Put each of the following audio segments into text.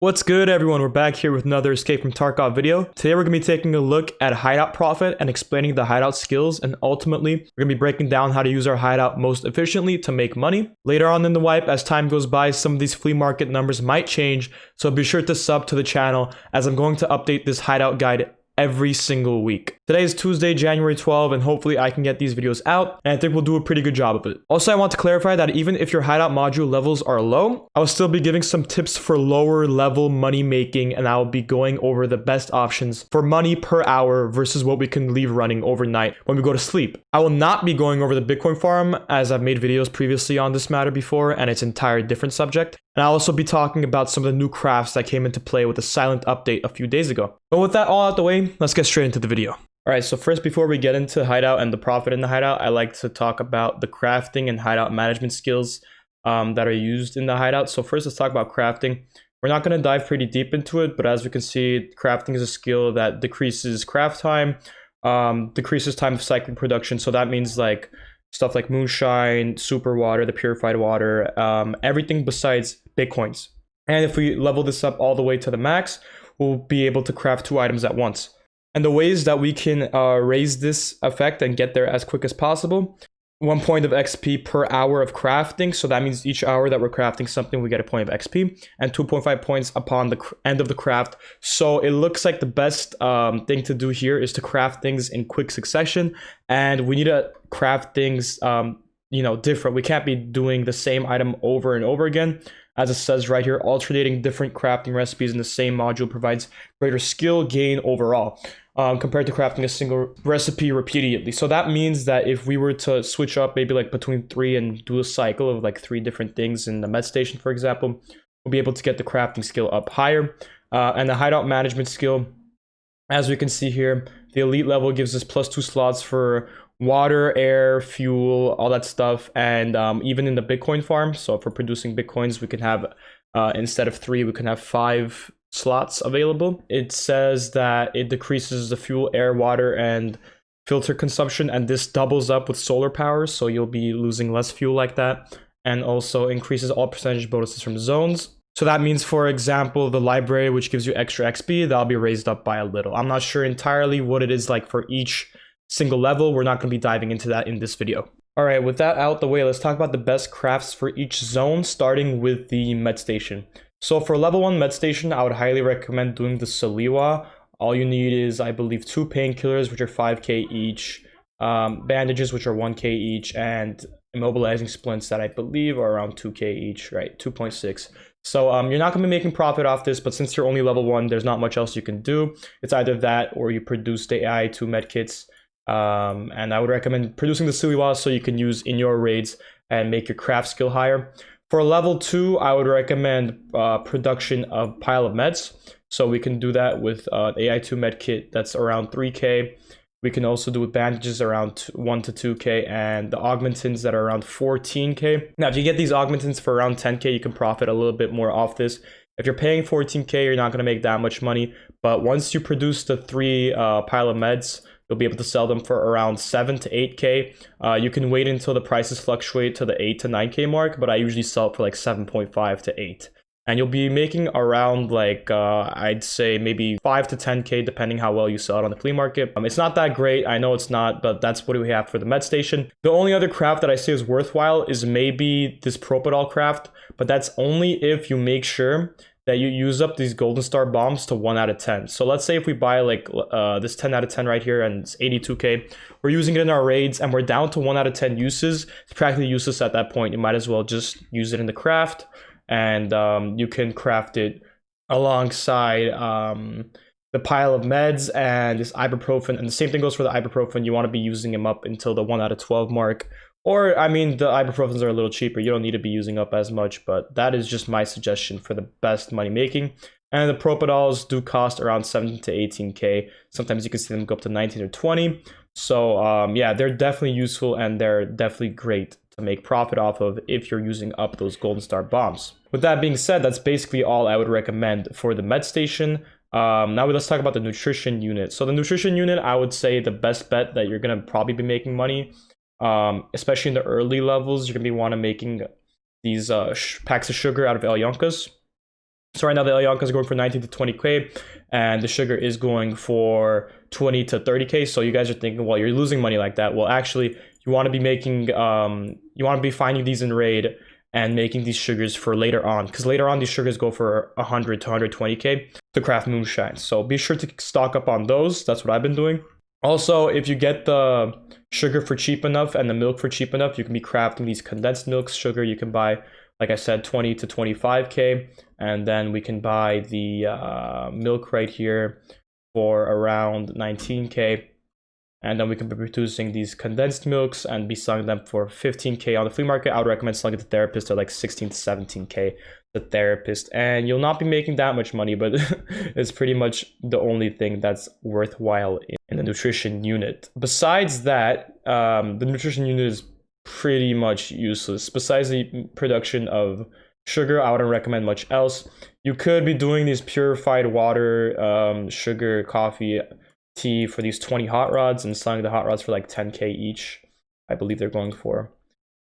What's good, everyone? We're back here with another Escape from Tarkov video. Today we're going to be taking a look at Hideout Profit and explaining the Hideout skills, and ultimately we're going to be breaking down how to use our Hideout most efficiently to make money. Later on in the wipe, as time goes by, some of these flea market numbers might change, so be sure to sub to the channel as I'm going to update this Hideout guide every single week. Today is Tuesday, January 12, and hopefully I can get these videos out, and I think we'll do a pretty good job of it. Also, I want to clarify that even if your Hideout module levels are low, I will still be giving some tips for lower level money making, and I will be going over the best options for money per hour versus what we can leave running overnight when we go to sleep. I will not be going over the Bitcoin farm, as I've made videos previously on this matter before, and it's an entirely different subject. And I'll also be talking about some of the new crafts that came into play with the silent update a few days ago. But with that all out the way, let's get straight into the video. Alright, so first, before we get into Hideout and the profit in the Hideout, I like to talk about the crafting and Hideout management skills that are used in the Hideout. So first, let's talk about crafting. We're not going to dive pretty deep into it, but as we can see, crafting is a skill that decreases craft time, decreases time of cycling production. So that means like stuff like moonshine, super water, the purified water, everything besides Bitcoins. And if we level this up all the way to the max, we'll be able to craft 2 items at once. And the ways that we can raise this effect and get there as quick as possible: 1 point of XP per hour of crafting. So that means each hour that we're crafting something, we get a point of XP, and 2.5 points upon the end of the craft. So it looks like the best thing to do here is to craft things in quick succession, and we need to craft things different. We can't be doing the same item over and over again. As it says right here, alternating different crafting recipes in the same module provides greater skill gain overall, compared to crafting a single recipe repeatedly. So that means that if we were to switch up maybe like between 3 and do a cycle of like 3 different things in the med station, for example, we'll be able to get the crafting skill up higher. And the Hideout management skill, as we can see here, the elite level gives us +2 slots for water, air, fuel, all that stuff. And even in the Bitcoin farm, so for producing Bitcoins, we can have, instead of 3, we can have 5 slots available. It says that it decreases the fuel, air, water, and filter consumption, and this doubles up with solar power, so you'll be losing less fuel like that, and also increases all percentage bonuses from zones. So that means, for example, the library, which gives you extra XP, that'll be raised up by a little. I'm not sure entirely what it is like for each single level. We're not going to be diving into that in this video. All right, with that out the way, let's talk about the best crafts for each zone, starting with the med station. So for level 1 med station, I would highly recommend doing the Saliwa. All you need is, I believe, 2 painkillers, which are 5k each, bandages, which are 1k each, and immobilizing splints that I believe are around 2k each, right? 2.6. So you're not going to be making profit off this, but since you're only level 1, there's not much else you can do. It's either that or you produce the AI2 medkits. And I would recommend producing the Siliwa so you can use in your raids and make your craft skill higher. For level 2, I would recommend production of pile of meds. So we can do that with AI2 medkit that's around 3k. We can also do with bandages around 1 to 2k, and the augmentins that are around 14k. Now, if you get these augmentins for around 10k, you can profit a little bit more off this. If you're paying 14k, you're not going to make that much money. But once you produce the 3 pile of meds, you'll be able to sell them for around 7 to 8k. You can wait until the prices fluctuate to the 8 to 9k mark, but I usually sell it for like 7.5 to 8. And you'll be making around like, I'd say maybe 5 to 10k, depending how well you sell it on the flea market. It's not that great, I know it's not, but that's what we have for the med station. The only other craft that I say is worthwhile is maybe this Propadol craft, but that's only if you make sure that you use up these golden star bombs to 1 out of 10. So let's say if we buy like this 10 out of 10 right here and it's 82k, we're using it in our raids and we're down to 1 out of 10 uses. It's practically useless at that point. You might as well just use it in the craft, and you can craft it alongside the pile of meds and this ibuprofen. And the same thing goes for the ibuprofen. You want to be using them up until the 1 out of 12 mark. Or, I mean, the ibuprofens are a little cheaper. You don't need to be using up as much, but that is just my suggestion for the best money making. And the Propadols do cost around 17 to 18k. Sometimes you can see them go up to 19 or 20. So, yeah, they're definitely useful, and they're definitely great to make profit off of if you're using up those golden star bombs. With that being said, that's basically all I would recommend for the med station. Now let's talk about the nutrition unit. So the nutrition unit, I would say the best bet that you're going to probably be making money, especially in the early levels, you're going to be making these packs of sugar out of El Yoncas. So right now the Elionka is going for 19 to 20K, and the sugar is going for 20 to 30K. So you guys are thinking, well, you're losing money like that. Well, actually, you want to be making, you want to be finding these in raid and making these sugars for later on, because later on these sugars go for 100 to 120K to craft moonshine. So be sure to stock up on those. That's what I've been doing. Also, if you get the sugar for cheap enough and the milk for cheap enough, you can be crafting these condensed milk sugar. You can buy, like I said, 20 to 25K, and then we can buy the milk right here for around 19K. And then we can be producing these condensed milks and be selling them for 15K on the flea market. I would recommend selling it to therapists at like 16 to 17K the therapist. And you'll not be making that much money, but it's pretty much the only thing that's worthwhile in the nutrition unit. Besides that, the nutrition unit is pretty much useless. Besides the production of sugar, I wouldn't recommend much else. You could be doing these purified water, sugar, coffee, tea for these 20 hot rods and selling the hot rods for like 10K each. I believe they're going for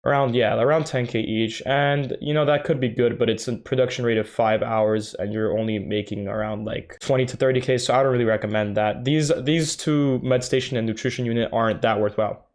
around 10K each, and you know, that could be good, but it's a production rate of 5 hours and you're only making around like 20 to 30K, so I don't really recommend that. These two med station and nutrition unit aren't that worthwhile.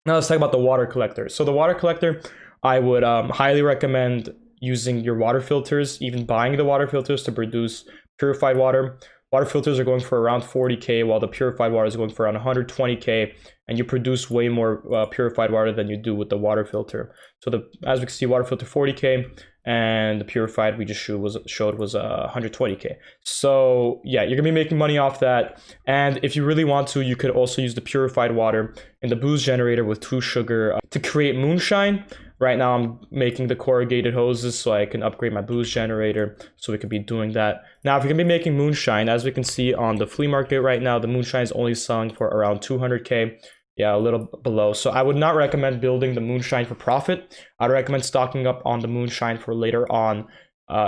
Now let's talk about the water collector. So the water collector, I would highly recommend using your water filters, even buying the water filters to produce purified water. Water filters are going for around 40K, while the purified water is going for around 120K, and you produce way more purified water than you do with the water filter. So as we can see, water filter 40K, and the purified we just showed was 120K. So yeah, you're gonna be making money off that. And if you really want to, you could also use the purified water in the booze generator with 2 sugar to create moonshine. Right now I'm making the corrugated hoses so I can upgrade my booze generator, so we could be doing that. Now, if you're gonna be making moonshine, as we can see on the flea market right now, the moonshine is only selling for around 200K. Yeah, a little below. So I would not recommend building the moonshine for profit. I'd recommend stocking up on the moonshine for later on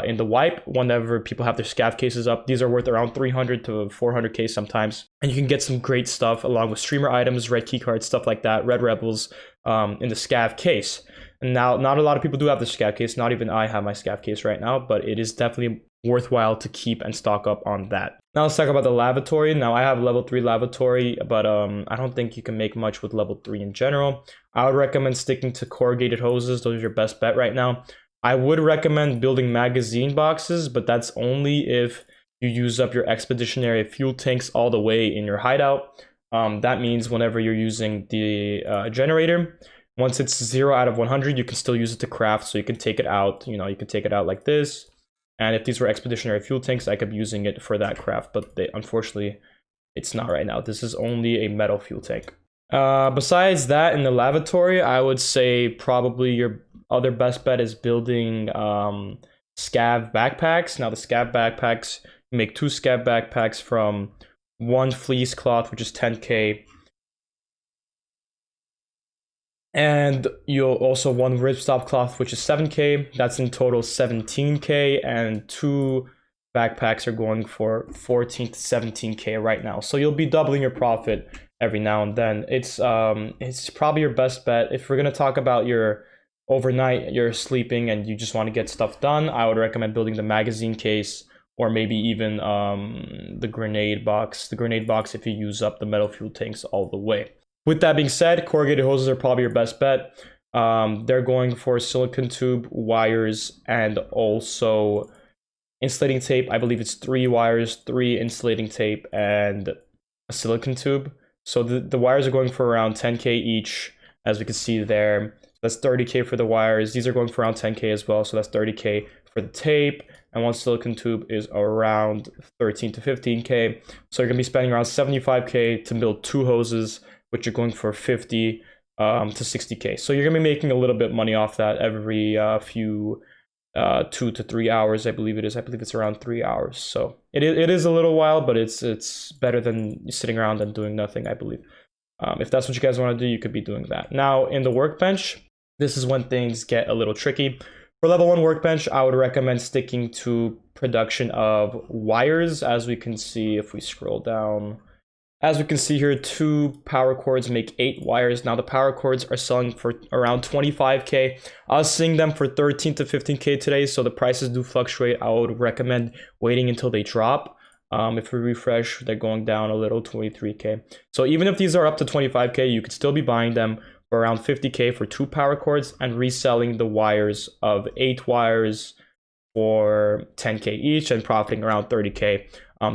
in the wipe, whenever people have their scav cases up. These are worth around 300 to 400K sometimes. And you can get some great stuff along with streamer items, red keycards, stuff like that, red rebels in the scav case. And now, not a lot of people do have the scav case. Not even I have my scav case right now, but it is definitely worthwhile to keep and stock up on that. Now let's talk about the lavatory. Now I have level 3 lavatory, but I don't think you can make much with level 3 in general. I would recommend sticking to corrugated hoses. Those are your best bet right now. I would recommend building magazine boxes, but that's only if you use up your expeditionary fuel tanks all the way in your hideout. That means whenever you're using the generator, once it's 0 out of 100, you can still use it to craft. So you can take it out, you can take it out like this. And if these were expeditionary fuel tanks, I could be using it for that craft, but unfortunately, it's not right now. This is only a metal fuel tank. Besides that, in the lavatory, I would say probably your other best bet is building scav backpacks. Now the scav backpacks, you make 2 scav backpacks from 1 fleece cloth, which is 10K. And you'll also 1 ripstop cloth, which is 7K. That's in total 17K, and 2 backpacks are going for 14 to 17K right now. So you'll be doubling your profit every now and then. It's probably your best bet. If we're gonna talk about your overnight, you're sleeping and you just want to get stuff done, I would recommend building the magazine case, or maybe even the grenade box. The grenade box if you use up the metal fuel tanks all the way. With that being said, corrugated hoses are probably your best bet. They're going for silicone tube, wires, and also insulating tape. I believe it's 3 wires, 3 insulating tape, and a silicone tube. So the wires are going for around 10K each, as we can see there. That's 30K for the wires. These are going for around 10K as well, so that's 30K for the tape. And 1 silicone tube is around 13 to 15K. So you're gonna be spending around 75K to build 2 hoses, which are going for 50 to 60K. So you're gonna be making a little bit of money off that every few 2 to 3 hours, I believe it is. I believe it's around 3 hours. So it is a little while, but it's better than sitting around and doing nothing, I believe. If that's what you guys want to do, you could be doing that. Now in the workbench, this is when things get a little tricky. For level 1 workbench, I would recommend sticking to production of wires. As we can see, if we scroll down, As we can see here, 2 power cords make 8 wires. Now the power cords are selling for around 25k. I was seeing them for 13 to 15k today, so the prices do fluctuate. I would recommend waiting until they drop. If we refresh, they're going down a little, 23k. So even if these are up to 25k, you could still be buying them for around 50k for 2 power cords and reselling the wires of 8 wires for 10k each and profiting around 30k.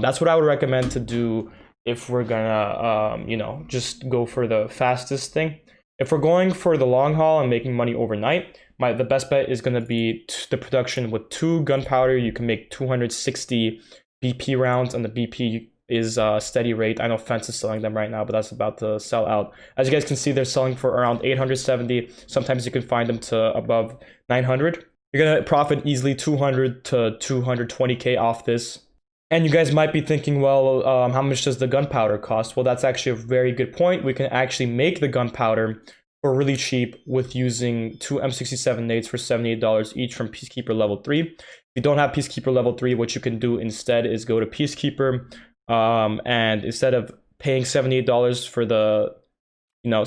That's what I would recommend to do if we're gonna, you know, just go for the fastest thing. If we're going for the long haul and making money overnight, the best bet is gonna be the production with 2 gunpowder. You can make 260 BP rounds, and the BP is a steady rate. I know Fence is selling them right now, but that's about to sell out. As you guys can see, they're selling for around 870. Sometimes you can find them to above 900. You're gonna profit easily 200 to 220k off this. And you guys might be thinking, well, how much does the gunpowder cost? Well, that's actually a very good point. We can actually make the gunpowder for really cheap with using 2 M67 nades for $78 each from Peacekeeper level 3. If you don't have Peacekeeper level 3, what you can do instead is go to Peacekeeper, and instead of paying $78 for the, you know,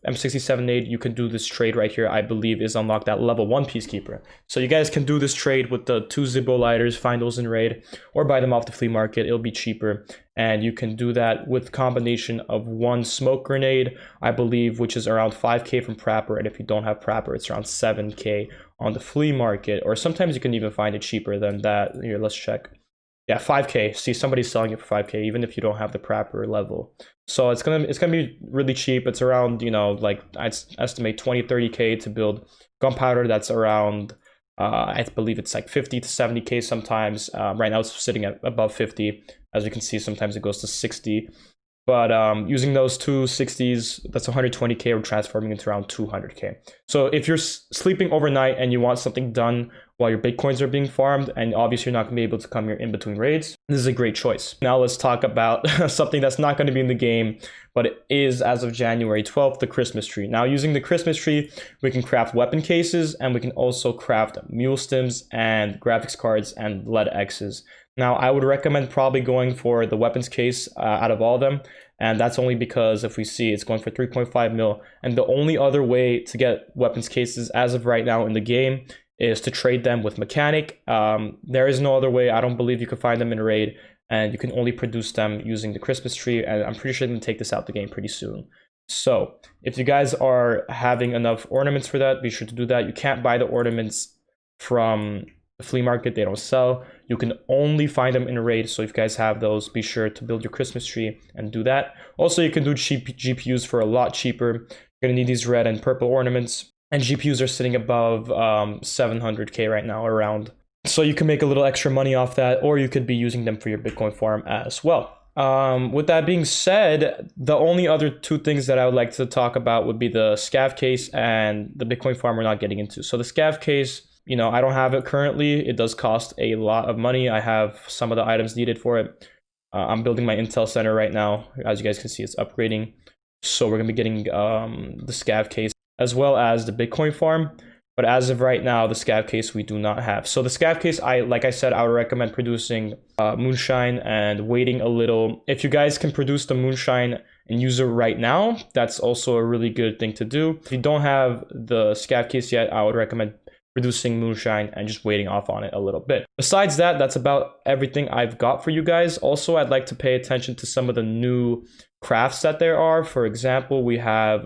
M67 nade, you can do this trade right here. I believe is unlocked at level 1 Peacekeeper. So you guys can do this trade with the 2 Zippo lighters, find those in raid, or buy them off the flea market. It'll be cheaper. And you can do that with combination of 1 smoke grenade, I believe, which is around 5k from Prapper. And if you don't have Prapper, it's around 7k on the flea market. Or sometimes you can even find it cheaper than that. Here, let's check. Yeah, 5k. See, somebody's selling it for 5k, even if you don't have the Prapper level. So it's gonna be really cheap. It's around, you know, like I'd estimate 20-30k to build gunpowder. That's around I believe it's like 50 to 70k sometimes. Right now it's sitting at above 50. As you can see, sometimes it goes to 60. But using those 260s, that's 120k, or transforming into around 200k. So if you're sleeping overnight and you want something done while your Bitcoins are being farmed, and obviously you're not gonna be able to come here in between raids, this is a great choice. Now let's talk about something that's not gonna be in the game, but it is as of January 12th, the Christmas tree. Now using the Christmas tree, we can craft weapon cases, and we can also craft mule stims and graphics cards and lead X's. Now, I would recommend probably going for the weapons case out of all of them. And that's only because if we see it's going for 3.5 mil. And the only other way to get weapons cases as of right now in the game is to trade them with mechanic. There is no other way. I don't believe you can find them in raid. And you can only produce them using the Christmas tree. And I'm pretty sure they're going to take this out the game pretty soon. So if you guys are having enough ornaments for that, be sure to do that. You can't buy the ornaments from the flea market. They don't sell. You can only find them in a raid. So if you guys have those, be sure to build your Christmas tree and do that. Also, you can do cheap GPUs for a lot cheaper. You're gonna need these red and purple ornaments, and GPUs are sitting above 700k right now around. So you can make a little extra money off that, or you could be using them for your Bitcoin farm as well. With that being said, the only other 2 things that I would like to talk about would be the Scav Case and the Bitcoin farm we're not getting into. So the Scav Case, you know, I don't have it currently. It does cost a lot of money. I have some of the items needed for it. I'm building my Intel Center right now. As you guys can see, it's upgrading. So we're gonna be getting the Scav Case as well as the Bitcoin farm. But as of right now, the Scav Case we do not have. So the Scav Case, like I said, I would recommend producing moonshine and waiting a little. If you guys can produce the moonshine and use it right now, that's also a really good thing to do. If you don't have the Scav Case yet, I would recommend producing moonshine and just waiting off on it a little bit. Besides that, that's about everything I've got for you guys. Also, I'd like to pay attention to some of the new crafts that there are. For example, we have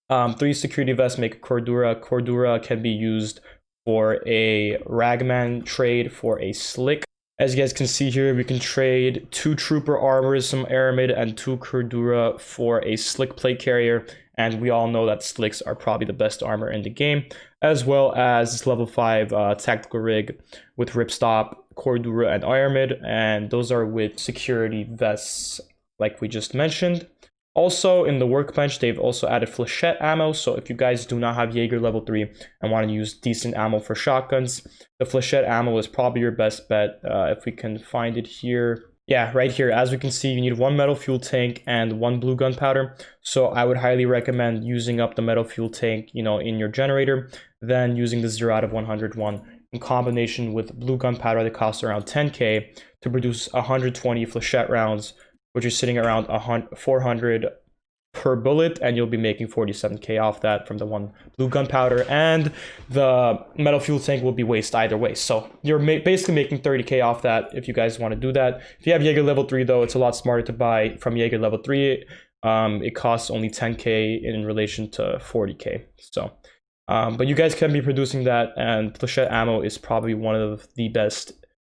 3 security vests make a Cordura. Cordura can be used for a Ragman trade for a Slick. As you guys can see here, we can trade 2 Trooper armors, some Aramid, and 2 Cordura for a Slick plate carrier. And we all know that Slicks are probably the best armor in the game, as well as this level 5 tactical rig with Ripstop, Cordura, and Aramid. And those are with security vests, like we just mentioned. Also, in the Workbench, they've also added Fletcher Ammo. So if you guys do not have Jaeger level 3 and want to use decent ammo for shotguns, the Fletcher Ammo is probably your best bet. If we can find it here. Yeah, right here. As we can see, you need 1 metal fuel tank and 1 blue gunpowder. So I would highly recommend using up the metal fuel tank, you know, in your generator, then using the 0 out of 101 in combination with blue gunpowder that costs around 10k to produce 120 flechette rounds which is sitting around 400 per bullet, and you'll be making 47k off that from the one blue gunpowder, and the metal fuel tank will be waste either way. So you're basically making 30k off that if you guys want to do that. If you have Jaeger level 3 though, it's a lot smarter to buy from Jaeger level 3. It costs only 10k in relation to 40k. So but you guys can be producing that, and Fletcher Ammo is probably one of the best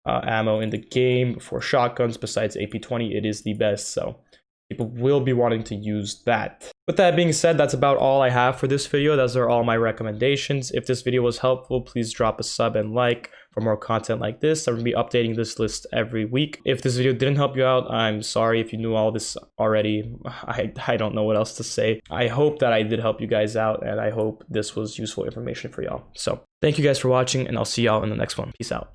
ammo in the game for shotguns. Besides AP20, it is the best, so people will be wanting to use that. With that being said, that's about all I have for this video. Those are all my recommendations. If this video was helpful, please drop a sub and like for more content like this. I'm going to be updating this list every week. If this video didn't help you out, I'm sorry if you knew all this already. I don't know what else to say. I hope that I did help you guys out, and I hope this was useful information for y'all. So thank you guys for watching, and I'll see y'all in the next one. Peace out.